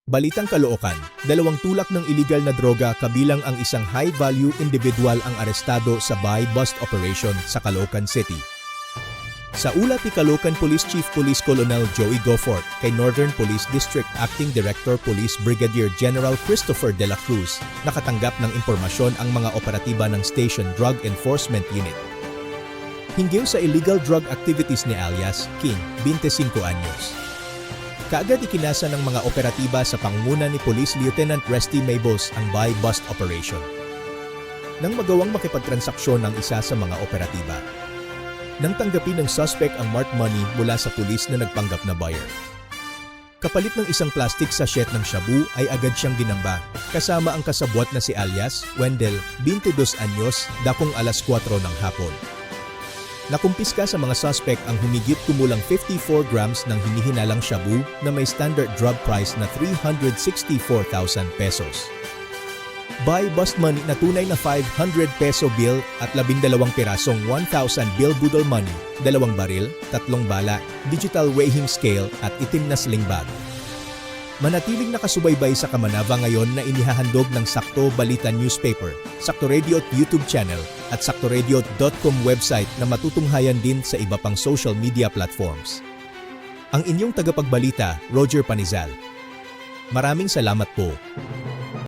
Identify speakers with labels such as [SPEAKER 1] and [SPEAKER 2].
[SPEAKER 1] Balitang Caloocan, dalawang tulak ng iligal na droga kabilang ang isang high-value individual ang arestado sa buy-bust operation sa Caloocan City. Sa ulat ni Caloocan Police Chief Police Colonel Joey Goforth kay Northern Police District Acting Director Police Brigadier General Christopher De La Cruz, nakatanggap ng impormasyon ang mga operatiba ng Station Drug Enforcement Unit. Hinggil sa illegal drug activities ni alias King, 25 anyos. Kaagad ikinasa ng mga operatiba sa pangunguna ni Police Lieutenant Resty Maybos ang buy-bust operation. Nang magawang makipagtransaksyon ng isa sa mga operatiba, nang tanggapin ng suspect ang marked money mula sa pulis na nagpanggap na buyer. Kapalit ng isang plastic sachet ng shabu ay agad siyang ginamba, kasama ang kasabwat na si alias Wendell, 22 anyos, dakong alas 4 ng hapon. Nakumpiska sa mga suspect ang humigit kumulang 54 grams ng hinihinalang shabu na may standard drug price na 364,000 pesos. Buy-bust money na tunay na 500 peso bill at 12 pirasong 1,000 bill budol money, 2 baril, 3 bala, digital weighing scale at itim na sling bag. Manatiling nakasubaybay sa Kamanava ngayon na inihahandog ng Sakto Balita Newspaper, Sakto Radio at YouTube channel at saktoradio.com website na matutunghayan din sa iba pang social media platforms. Ang inyong tagapagbalita, Roger Panizal. Maraming salamat po.